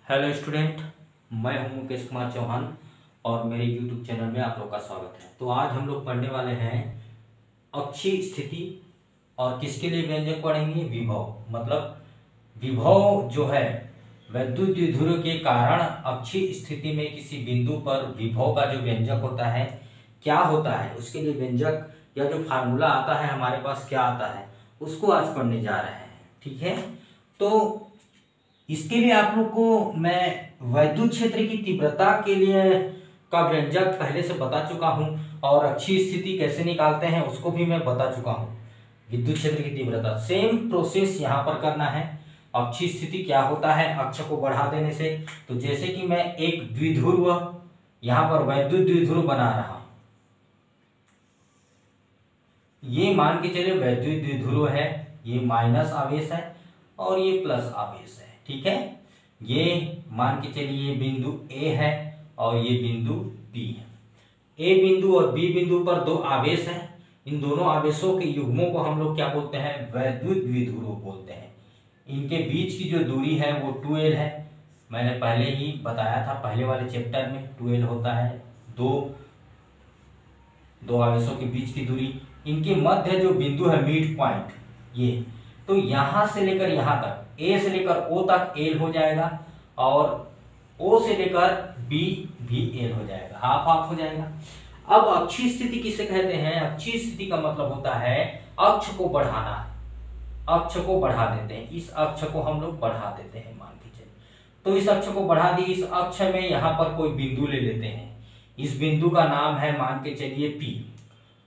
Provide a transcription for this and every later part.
Hello student, मैं हूं मुकेश कुमार चौहान और मेरे यूट्यूब चैनल में आप लोग का स्वागत है। तो आज हम लोग पढ़ने वाले हैं अक्षीय स्थिति और किसके लिए व्यंजक पढ़ेंगे? विभव। मतलब विभव जो है वैद्युत द्विध्रुव के कारण अक्षीय स्थिति में किसी बिंदु पर विभव का जो व्यंजक होता है क्या होता है, उसके लिए व्यंजक या जो फार्मूला आता है हमारे पास क्या आता है उसको आज पढ़ने जा रहे हैं। ठीक है, तो इसके लिए आप लोग को मैं वैद्युत क्षेत्र की तीव्रता के लिए का व्यंजक पहले से बता चुका हूं और अक्षीय स्थिति कैसे निकालते हैं उसको भी मैं बता चुका हूं। विद्युत क्षेत्र की तीव्रता सेम प्रोसेस यहां पर करना है। अक्षीय स्थिति क्या होता है? अक्ष को बढ़ा देने से। तो जैसे कि मैं एक द्विध्रुव यहां पर वैद्युत द्विध्रुव बना रहा हूं, ये मान के चलिए वैद्युत द्विध्रुव है, ये माइनस आवेश है और ये प्लस आवेश है। ठीक है, ये मान के चलिए ये बिंदु ए है और ये बिंदु बी है। ए बिंदु और बी बिंदु पर दो आवेश हैं। इन दोनों आवेशों के युग्मों को हम लोग क्या बोलते हैं? वैद्युत द्विध्रुव बोलते हैं। इनके बीच की जो दूरी है वो 2l है। मैंने पहले ही बताया था, पहले वाले चैप्टर में 2l होता है, दो आवेशों के बीच की दूरी। इनके मध्य जो बिंदु है मिड पॉइंट, ये तो यहां से लेकर यहां तक ए से लेकर ओ तक एल हो जाएगा और ओ से लेकर बी भी एल हो जाएगा, हाफ हाफ हो जाएगा। अब अक्षीय स्थिति किसे कहते हैं? अक्षीय स्थिति का मतलब होता है अक्ष को बढ़ाना। अक्ष को बढ़ा देते हैं, इस अक्ष को हम लोग बढ़ा देते हैं मान के चलिए। तो इस अक्ष को बढ़ा दी, इस अक्ष में यहां पर कोई बिंदु ले लेते हैं। इस बिंदु का नाम है मान के चलिए पी।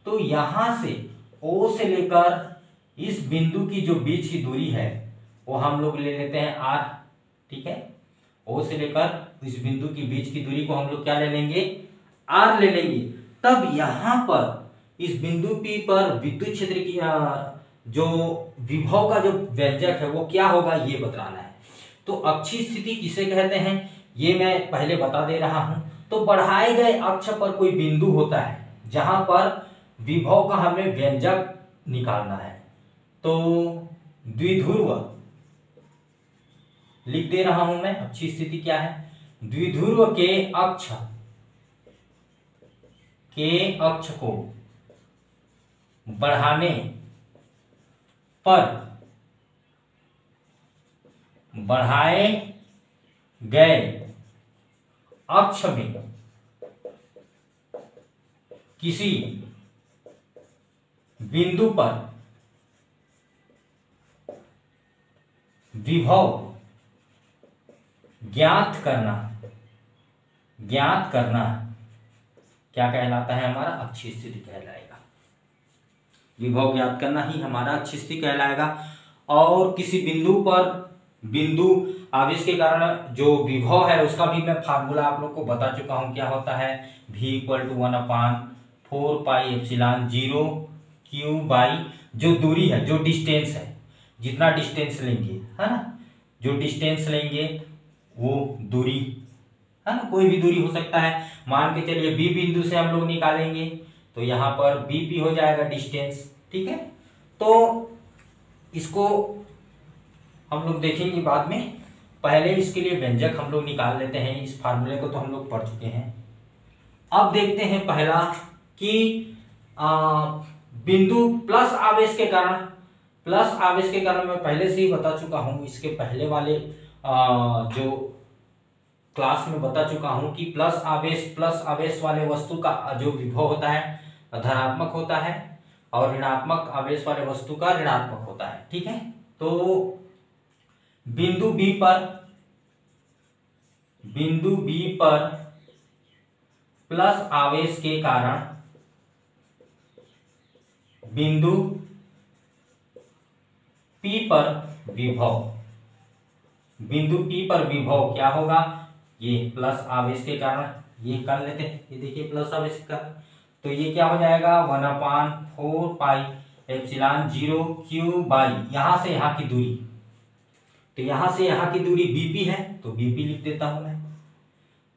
तो यहां से ओ से लेकर इस बिंदु की जो बीच की दूरी है वो हम लोग ले लेते हैं आर। ठीक है, ओ से लेकर इस बिंदु की बीच की दूरी को हम लोग क्या ले लेंगे? आर ले लेंगे। तब यहां पर इस बिंदु पी पर विद्युत क्षेत्र की जो विभव का जो व्यंजक है वो क्या होगा ये बतलाना है। तो अक्षीय स्थिति किसे कहते हैं ये मैं पहले बता दे रहा हूं। तो बढ़ाए गए अक्ष पर कोई बिंदु होता है जहां पर विभव का हमें व्यंजक निकालना है। तो द्विध्रुव लिख दे रहा हूं मैं। अक्षीय स्थिति क्या है? द्विध्रुव के अक्ष को बढ़ाने पर बढ़ाए गए अक्ष में किसी बिंदु पर विभव ज्ञात करना क्या कहलाता है? हमारा अक्षीय स्थिति कहलाएगा। विभव ज्ञात करना ही हमारा अक्षीय स्थिति कहलाएगा। और किसी बिंदु पर बिंदु आवेश के कारण जो विभव है उसका भी मैं फार्मूला आप लोग को बता चुका हूं। क्या होता है? v = 1/4πε0 q बाई जो दूरी है, जो डिस्टेंस है, जितना डिस्टेंस लेंगे, है ना, जो डिस्टेंस लेंगे वो दूरी, है ना, कोई भी दूरी हो सकता है। मान के चलिए बी बिंदु से हम लोग निकालेंगे तो यहां पर बीपी हो जाएगा डिस्टेंस। ठीक है, तो इसको हम लोग देखेंगे बाद में। पहले इसके लिए व्यंजक हम लोग निकाल लेते हैं। इस फार्मूले को तो हम लोग पढ़ चुके हैं। अब देखते हैं पहला कि बिंदु प्लस आवेश के कारण मैं पहले से ही बता चुका हूं। इसके पहले वाले जो क्लास में बता चुका हूं कि प्लस आवेश वाले वस्तु का जो विभव होता है धनात्मक होता है और ऋणात्मक आवेश वाले वस्तु का ऋणात्मक होता है। ठीक है, तो बिंदु बी पर प्लस आवेश के कारण बिंदु पी पर विभव क्या होगा? ये प्लस आवेश के कारण, ये कर लेते हैं, ये देखिए प्लस आवेश का, तो ये क्या हो जाएगा? 1/4πε0 q बाई यहां से यहां की दूरी। तो यहां से यहां की दूरी बीपी है तो बीपी लिख देता हूं मैं।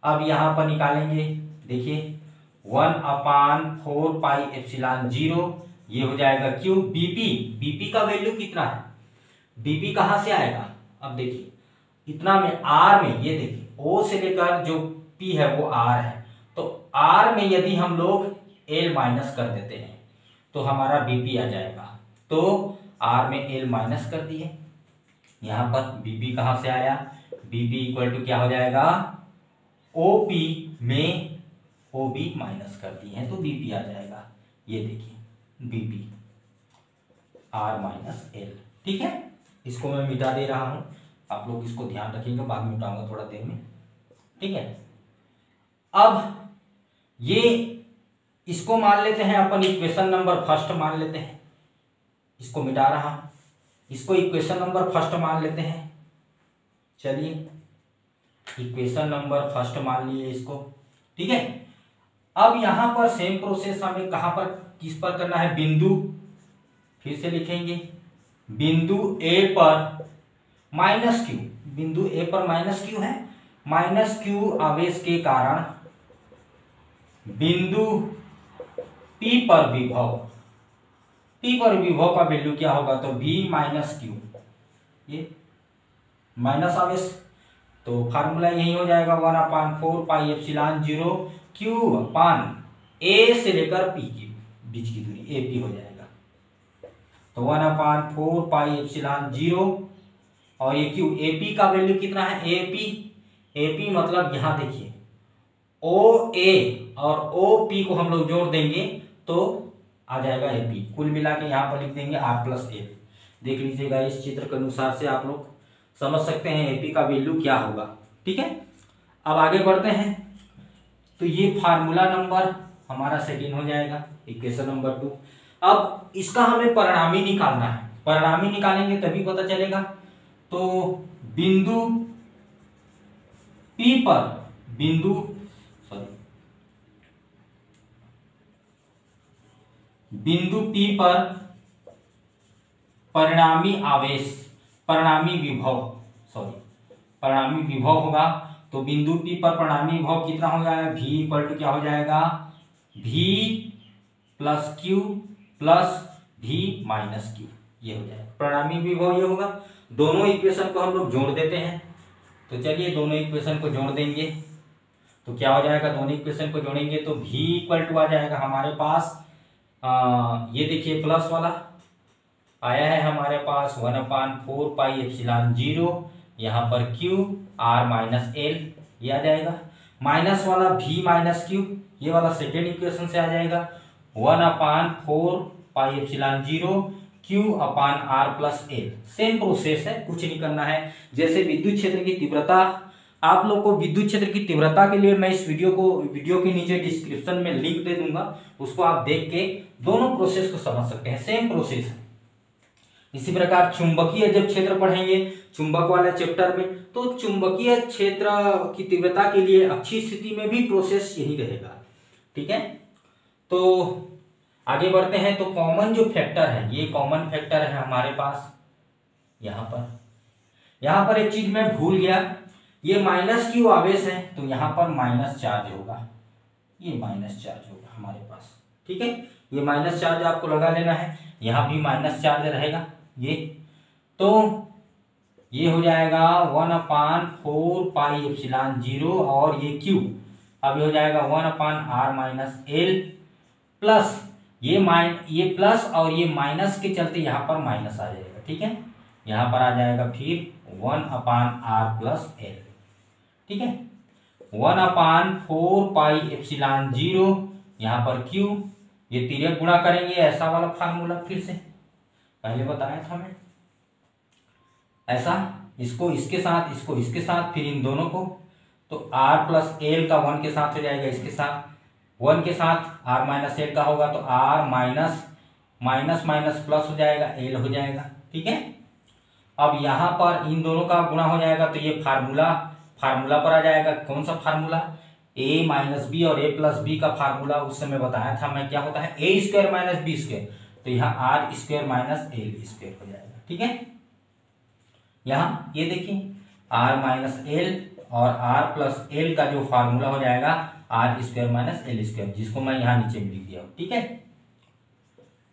अब यहां पर निकालेंगे, देखिए 1/4πε0 ये हो जाएगा क्यू। बीपी का वैल्यू कितना है? बीपी कहां से आएगा? अब देखिए इतना में आर में, ये देखिए ओ से लेकर जो पी है वो आर है, तो आर में यदि हम लोग एल माइनस कर देते हैं तो हमारा बीपी आ जाएगा। तो आर में एल माइनस कर दिए, यहां पर बीपी कहां से आया, बीपी इक्वल टू क्या हो जाएगा, ओपी में ओबी माइनस कर दिए हैं तो बीपी आ जाएगा। ये देखिए बीपी आर माइनस एल। ठीक है, इसको मैं मिटा दे रहा हूं, आप लोग इसको ध्यान रखेंगे, बाद में मिटाऊंगा थोड़ा देर में। ठीक है, अब ये इसको मान लेते हैं अपन इक्वेशन नंबर फर्स्ट मान लेते हैं, इसको मिटा रहा हूं, इसको इक्वेशन नंबर फर्स्ट मान लेते हैं। चलिए इक्वेशन नंबर फर्स्ट मान लिए इसको। ठीक है, अब यहां पर सेम प्रोसेस हमें कहां पर किस पर करना है, बिंदु, फिर से लिखेंगे बिंदु ए पर माइनस क्यू, बिंदु ए पर माइनस क्यू है, माइनस क्यू आवेश के कारण बिंदु पी पर विभव, पी पर विभव का वैल्यू क्या होगा, तो V माइनस क्यू, ये माइनस आवेश, तो फार्मूला यही हो जाएगा 1/4 पाई एप्सिलॉन 0 क्यू अपान ए से लेकर पी के बीच की दूरी ए पी हो जाएगा। तो 1/4 पाई एप्सिलॉन 0 और ये क्यू, ए पी का वैल्यू कितना है, ए पी मतलब यहां देखिए ओ ए और ओ पी को हम लोग जोड़ देंगे तो आ जाएगा ए पी, कुल मिला के यहाँ पर लिख देंगे आर प्लस ए। देख लीजिएगा इस चित्र के अनुसार से आप लोग समझ सकते हैं एपी का वैल्यू क्या होगा। ठीक है, अब आगे बढ़ते हैं, तो ये फार्मूला नंबर हमारा सेकंड हो जाएगा, इक्वेशन नंबर 2। अब इसका हमें परिणामी निकालना है, परिणामी निकालेंगे तभी पता चलेगा। तो बिंदु पी पर, बिंदु पी पर परिणामी आवेश, परिणामी विभव होगा। तो बिंदु पी पर परिणामी विभव कितना हो जाएगा, V इक्वल टू क्या हो जाएगा, V plus Q plus V minus Q, ये हो जाएगा परिणामी विभव, ये होगा। दोनों इक्वेशन को हम लोग जोड़ देते हैं, तो चलिए दोनों इक्वेशन को जोड़ देंगे तो क्या हो जाएगा, दोनों इक्वेशन को जोड़ेंगे तो V इक्वल टू आ जाएगा हमारे पास, ये देखिए प्लस वाला आया है हमारे पास 1/4 पाई एप्सिलॉन 0, यहाँ पर Q R माइनस एल, ये आ जाएगा। माइनस वाला V माइनस क्यू, ये वाला सेकेंड इक्वेशन से आ जाएगा 1/4 पाई एप्सिलॉन 0 Q अपान R plus L. Same process है, कुछ नहीं करना है। जैसे विद्युत क्षेत्र की तीव्रता, आप लोग को विद्युत क्षेत्र की तीव्रता के लिए मैं इस वीडियो के नीचे डिस्क्रिप्शन में लिंक दे दूंगा, उसको आप देख के दोनों प्रोसेस को समझ सकते हैं, सेम प्रोसेस है। इसी प्रकार चुंबकीय जब क्षेत्र पढ़ेंगे चुंबक वाले चैप्टर में, तो चुंबकीय क्षेत्र की तीव्रता के लिए अच्छी स्थिति में भी प्रोसेस यही रहेगा। ठीक है, तो आगे बढ़ते हैं। तो कॉमन जो फैक्टर है, ये कॉमन फैक्टर है हमारे पास। यहाँ पर एक चीज मैं भूल गया, ये माइनस क्यू आवेश है तो यहाँ पर माइनस चार्ज होगा, ये माइनस चार्ज होगा हमारे पास। ठीक है, ये माइनस चार्ज आपको लगा लेना है, यहाँ भी माइनस चार्ज रहेगा ये, तो ये हो जाएगा 1/4 पाई एप्सिलॉन 0 और ये क्यू अब हो जाएगा 1/r माइनस एल प्लस ये प्लस और ये माइनस के चलते यहाँ पर माइनस आ जाएगा। ठीक है, यहाँ पर आ जाएगा फिर 1/r प्लस एल। ठीक है, 1/4 पाई एप्सिलॉन 0, यहाँ पर क्यू, ये तिर्यक गुणा करेंगे, ऐसा वाला फार्मूला फिर से पहले बताया था मैं, ऐसा इसको इसके साथ, इसको इसके साथ, फिर इन दोनों को, तो r प्लस एल का 1 के साथ हो जाएगा, इसके साथ 1 के साथ r माइनस एल का होगा तो r minus minus minus plus हो जाएगा, एल हो जाएगा। ठीक है, अब यहाँ पर इन दोनों का गुणा हो जाएगा तो ये फार्मूला पर आ जाएगा। कौन सा फार्मूला, a माइनस बी और a प्लस बी का फार्मूला उस समय बताया था मैं, क्या होता है a square minus B square, तो यहाँ r square minus L square हो जाएगा। ठीक है, यहाँ ये देखिए r माइनस एल और r प्लस एल का जो फार्मूला हो जाएगा r square minus L square, जिसको मैं यहाँ नीचे लिख दिया हूँ। ठीक है,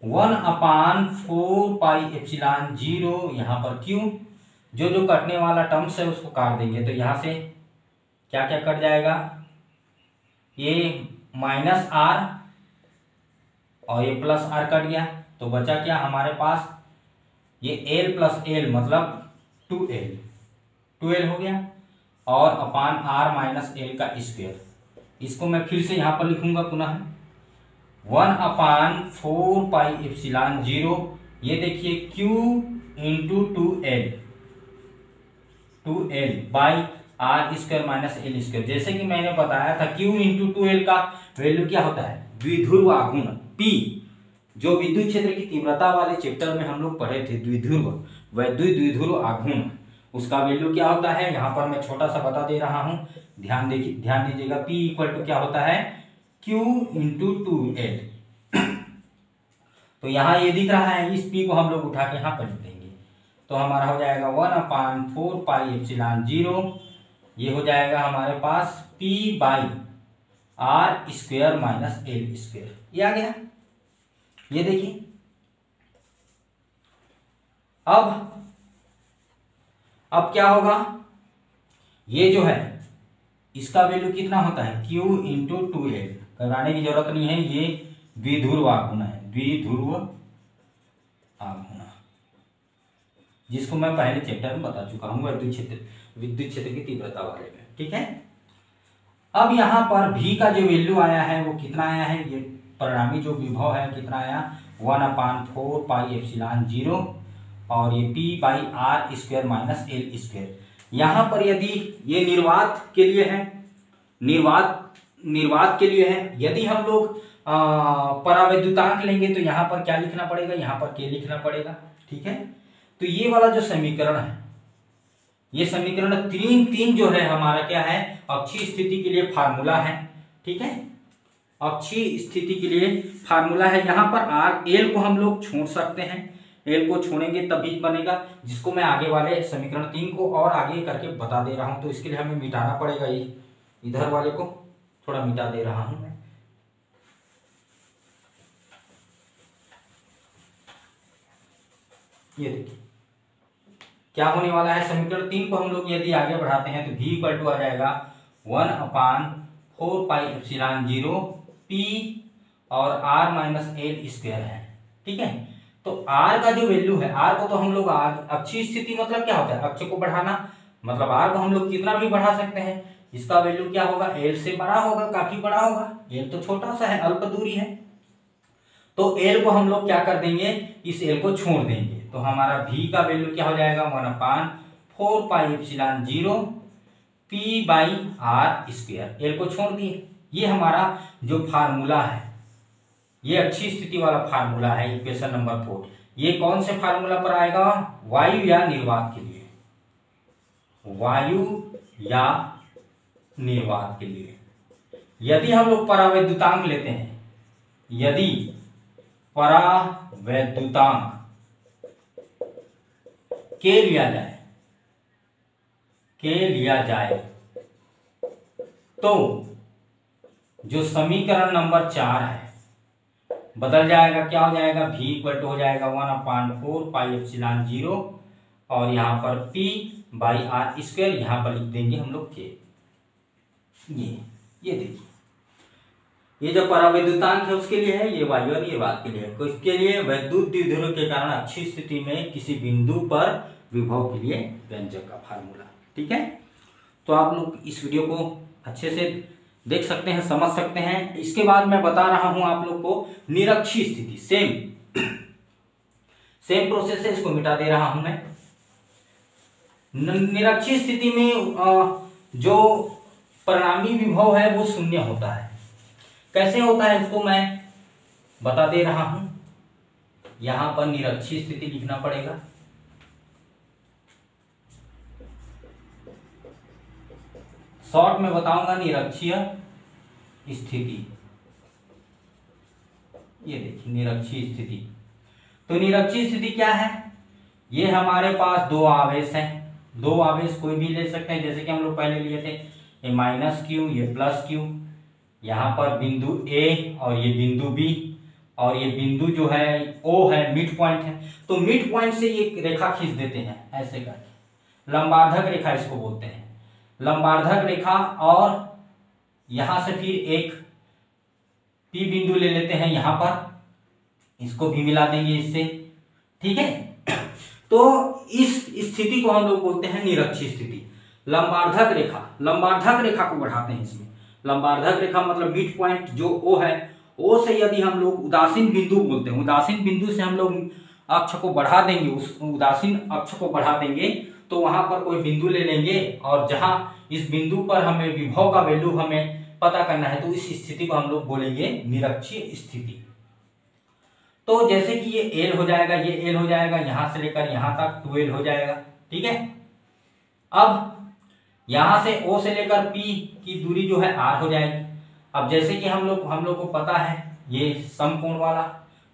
1/4 पाई एप्सिलॉन 0, यहाँ पर क्यू जो जो कटने वाला टर्म्स है उसको काट देंगे। तो यहाँ से क्या क्या कट जाएगा, ये माइनस आर और ये प्लस आर कट गया। तो बचा क्या हमारे पास, ये एल प्लस एल मतलब 2l हो गया, और अपान आर माइनस एल का स्क्वायर। इसको मैं फिर से यहाँ पर लिखूंगा पुनः 1/4πε0। ये देखिए q into 2l by R square minus L square. जैसे कि मैंने बताया था q इंटू 2l का वैल्यू क्या होता है, द्विध्रुव आघूर्ण p, जो विद्युत क्षेत्र की तीव्रता वाले चैप्टर में हम लोग पढ़े थे, द्विध्रुव वैद्युत द्विध्रुव आघूर्ण, उसका वैल्यू क्या होता है। यहाँ पर मैं छोटा सा बता दे रहा हूँ, ध्यान दीजिएगा। P इक्वल टू क्या होता है, Q इंटू 2l। तो यहाँ ये दिख रहा है, इस P को हम लोग उठा के यहाँ पर लिख देंगे। तो हमारा हो जाएगा 1/4πε0, ये हो जाएगा हमारे पास P by R square minus L square. ये आ गया। ये देखिए अब क्या होगा, ये जो है इसका वैल्यू कितना होता है, Q इंटू 2l। कराने की जरूरत नहीं है, ये द्विध्रुव आघूर्ण है, द्विध्रुव आघूर्ण, जिसको मैं पहले चैप्टर में बता चुका हूँ, विद्युत क्षेत्र की तीव्रता वाले में। ठीक है। अब यहाँ पर V का जो वैल्यू आया है वो कितना आया है, ये परिणामी जो विभव है कितना आया, 1/4πε0, और ये P by R square minus L square. यहाँ पर यदि ये निर्वात के लिए है, निर्वात के लिए है, यदि हम लोग परावैद्युतांक लेंगे तो यहाँ पर क्या लिखना पड़ेगा, यहाँ पर K लिखना पड़ेगा। ठीक है। तो ये वाला जो समीकरण है, ये समीकरण 3 जो है हमारा क्या है, अक्षीय स्थिति के लिए फार्मूला है। ठीक है, अक्षीय स्थिति के लिए फार्मूला है। यहाँ पर आर एल को हम लोग छोड़ सकते हैं, एल को छोड़ेंगे तभी बनेगा, जिसको मैं आगे वाले समीकरण 3 को और आगे करके बता दे रहा हूं। तो इसके लिए हमें मिटाना पड़ेगा, ये इधर वाले को थोड़ा मिटा दे रहा हूं मैं। ये देखिए क्या होने वाला है, समीकरण 3 को हम लोग यदि आगे बढ़ाते हैं तो v इक्वल टू आ जाएगा 1/4πε0 p और r माइनस एल स्क्वायर है। ठीक है। तो r का जो वैल्यू है, r को तो हम लोग अक्षीय स्थिति मतलब क्या होता है, अक्ष को बढ़ाना, मतलब r को हम लोग कितना भी बढ़ा सकते हैं। इसका वैल्यू क्या होगा, l से बड़ा होगा, काफी बड़ा होगा, l तो छोटा सा है, अल्प दूरी है। तो l को हम लोग क्या कर देंगे, इस l को छोड़ देंगे। तो हमारा v का वैल्यू क्या हो जाएगा, 1/4πε0 p by R square, l को छोड़ दिए। ये हमारा जो फार्मूला है, ये अक्षीय स्थिति वाला फार्मूला है, इक्वेशन नंबर 4। ये कौन से फार्मूला पर आएगा, वायु या निर्वात के लिए, वायु या निर्वात के लिए। यदि हम लोग परावैद्युतांक लेते हैं, यदि परावैद्युतांक के लिया जाए तो जो समीकरण नंबर 4 है बदल जाएगा। क्या हो जाएगा, v इक्वल टू हो जाएगा 1/4πε0 और यहाँ पर p बाई आर स्क्वायर, यहाँ पर लिख देंगे हम लोग k। ये देखिए, ये जो परावैद्युतांक है उसके लिए है, ये वायु और निर्वात के लिए है। तो इसके लिए वैद्युत द्विध्रुव के कारण अक्षीय स्थिति में किसी बिंदु पर विभव के लिए व्यंजक का फार्मूला। ठीक है। तो आप लोग इस वीडियो को अच्छे से देख सकते हैं, समझ सकते हैं। इसके बाद मैं बता रहा हूं आप लोग को निरक्षीय स्थिति, सेम प्रोसेस है, इसको मिटा दे रहा हूं मैं। निरक्षीय स्थिति में जो परिणामी विभव है वो शून्य होता है। कैसे होता है उसको मैं बता दे रहा हूं। यहां पर निरक्षीय स्थिति लिखना पड़ेगा, शॉर्ट में बताऊंगा निरक्षीय स्थिति। ये देखिए निरक्षीय स्थिति। तो निरक्षीय स्थिति क्या है, ये हमारे पास दो आवेश हैं, दो आवेश कोई भी ले सकते हैं, जैसे कि हम लोग पहले लिए थे, ये माइनस क्यू, ये प्लस क्यू। यहाँ पर बिंदु ए और ये बिंदु बी, और ये बिंदु जो है ओ है, मिड पॉइंट है। तो मिड पॉइंट से ये रेखा खींच देते हैं ऐसे करके। लंबार्धक रेखा इसको बोलते हैं, लंबार्धक रेखा। और यहां से फिर एक P बिंदु ले लेते हैं यहां पर, इसको भी मिला देंगे इससे, ठीक है। तो इस स्थिति को हम लोग बोलते हैं निरक्षीय स्थिति। लंबार्धक रेखा, लंबार्धक रेखा को बढ़ाते हैं इसमें। लंबार्धक रेखा मतलब मिड पॉइंट जो O है, O से यदि हम लोग उदासीन बिंदु बोलते हैं, उदासीन बिंदु से हम लोग अक्ष को बढ़ा देंगे, उस उदासीन अक्ष को बढ़ा देंगे, तो वहां पर कोई बिंदु ले लेंगे और जहां इस बिंदु पर हमें विभव का वैल्यू हमें पता करना है, तो इस स्थिति को हम लोग बोलेंगे निरक्षीय स्थिति। तो जैसे कि ये L हो जाएगा, ये L हो जाएगा, यहां से लेकर यहां तक 2L हो जाएगा, ठीक है। अब यहां से O से लेकर P की दूरी जो है R हो जाएगी। अब जैसे कि हम लोग को पता है ये समकोण वाला,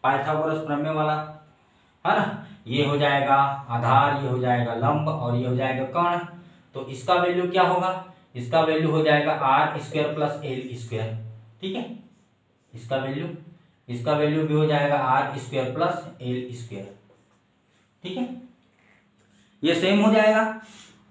पाइथागोरस प्रमेय वाला, है ना, ये हो जाएगा आधार, ये हो जाएगा लंब और ये हो जाएगा कर्ण। तो इसका वैल्यू क्या होगा, इसका वैल्यू हो जाएगा R² प्लस L², ठीक है। इसका वैल्यू भी हो जाएगा R² प्लस L², ठीक है। ये सेम हो जाएगा।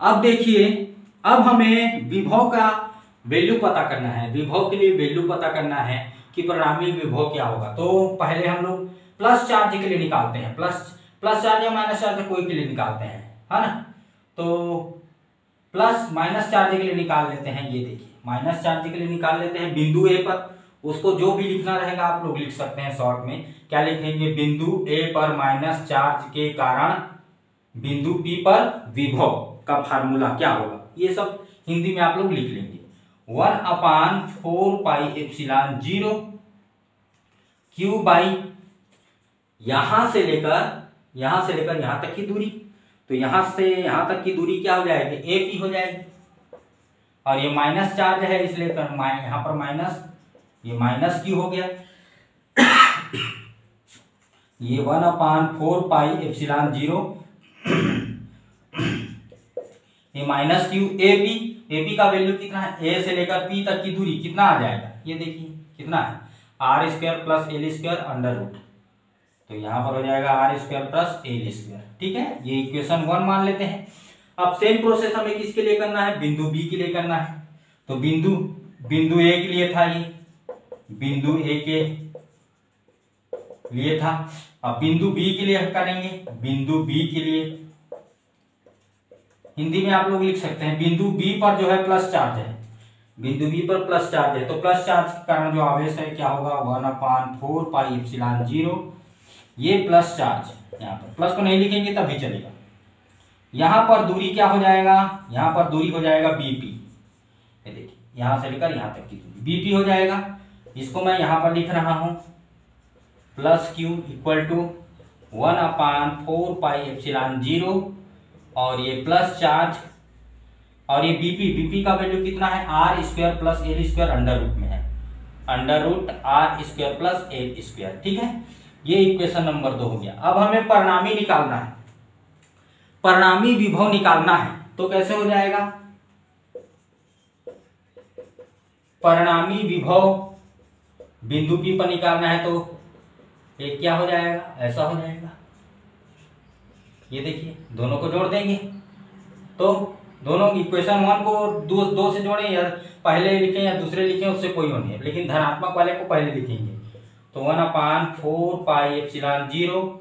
अब देखिए, अब हमें विभव का वैल्यू पता करना है, विभव के लिए वैल्यू पता करना है कि परिणामी विभव क्या होगा। तो पहले हम लोग प्लस चार्ज के लिए निकालते हैं, प्लस चार्ज या माइनस चार्ज कोई के लिए निकालते हैं, है ना। तो प्लस माइनस चार्ज के लिए निकाल लेते हैं। ये देखिए, माइनस चार्ज के लिए निकाल लेते हैं बिंदु ए पर। उसको जो भी लिखना रहेगा आप लोग लिख सकते हैं शॉर्ट में। क्या लिखेंगे, बिंदु ए पर माइनस चार्ज के कारण बिंदु पी पर विभव का फार्मूला क्या होगा, ये सब हिंदी में आप लोग लिख लेंगे। 1/4πε0 Q बाई यहां से लेकर यहां तक की दूरी, तो यहां से यहां तक की दूरी क्या हो जाएगी, AP हो जाएगी। और ये माइनस चार्ज है इसलिए यहां पर माइनस, ये माइनस Q हो गया। ये 1/4πε0 ये माइनस Q AP का वैल्यू कितना है, A से लेकर P तक की दूरी कितना आ जाएगा, ये देखिए कितना है, R² plus L² under root. तो यहाँ पर हो जाएगा R² प्लस L², ठीक है। ये इक्वेशन 1 मान लेते हैं। अब सेम प्रोसेस हमें किसके लिए करना है, बिंदु B के लिए करना है। तो बिंदु A के लिए था, ये बिंदु A के लिए था। अब बिंदु B के लिए करेंगे, बिंदु B के लिए हिंदी में आप लोग लिख सकते हैं, बिंदु B पर जो है प्लस चार्ज है, बिंदु B पर प्लस चार्ज है। तो प्लस चार्ज के कारण जो आवेश है क्या होगा, 1/4πε0, ये प्लस चार्ज। यहाँ पर प्लस को नहीं लिखेंगे तब भी चलेगा। यहाँ पर दूरी क्या हो जाएगा, यहाँ पर दूरी हो जाएगा BP, ये देखिए यहाँ से लेकर यहाँ तक की दूरी BP हो जाएगा। इसको मैं यहाँ पर लिख रहा हूँ प्लस Q इक्वल टू 1/4πε0 और ये प्लस चार्ज और ये BP का वैल्यू कितना है, R² plus L² under root में है, under root R² plus L², ठीक है। ये इक्वेशन नंबर 2 हो गया। अब हमें परिणामी निकालना है, परिणामी विभव निकालना है। तो कैसे हो जाएगा, परिणामी विभव बिंदु P पर निकालना है, तो ये क्या हो जाएगा, ऐसा हो जाएगा। ये देखिए दोनों को जोड़ देंगे, तो दोनों इक्वेशन 1 को 2 से जोड़ें या पहले लिखें या दूसरे लिखें, उससे कोई नहीं है, लेकिन धनात्मक वाले को पहले लिखेंगे। तो 1/4πε0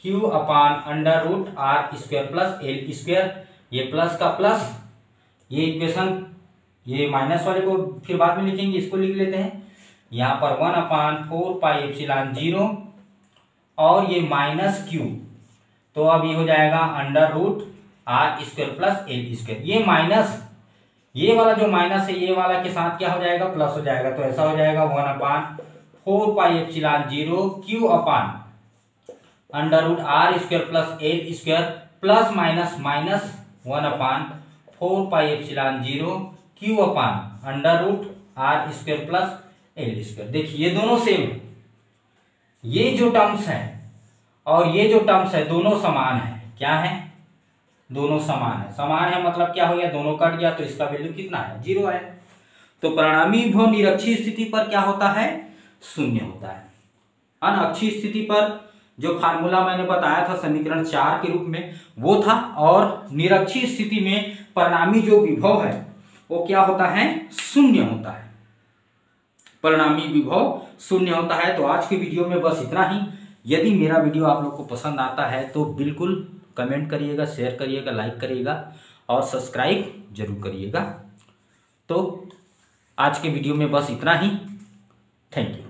Q upon under root R² plus L², ये प्लस का प्लस, ये इक्वेशन, ये माइनस वाले को फिर बाद में लिखेंगे, इसको लिख लेते हैं यहाँ पर 1/4πε0 और ये माइनस Q, तो अब ये हो जाएगा under root R² plus L²। ये माइनस, ये वाला जो माइनस है ये वाला के साथ क्या हो जाएगा, प्लस हो जाएगा। तो ऐसा हो जाएगा 1/4πε0 Q upon under root R² plus L² plus minus minus 1/4πε0 Q upon under root R² plus L²। देखिए ये दोनों सेम है, ये जो टर्म्स है और ये जो टर्म्स है दोनों समान है। क्या है, दोनों समान है। समान है मतलब क्या हो गया, दोनों कट गया, तो इसका वैल्यू कितना है, 0 है। तो परिणामी विभव निरक्षीय स्थिति पर क्या होता है, शून्य होता है। अनअक्षीय स्थिति पर जो फार्मूला मैंने बताया था समीकरण 4 के रूप में वो था, और निरक्षीय स्थिति में परिणामी जो विभव है वो क्या होता है, शून्य होता है, परिणामी विभव शून्य होता है। तो आज के वीडियो में बस इतना ही। यदि मेरा वीडियो आप लोग को पसंद आता है तो बिल्कुल कमेंट करिएगा, शेयर करिएगा, लाइक करिएगा और सब्सक्राइब जरूर करिएगा। तो आज के वीडियो में बस इतना ही। Thank you.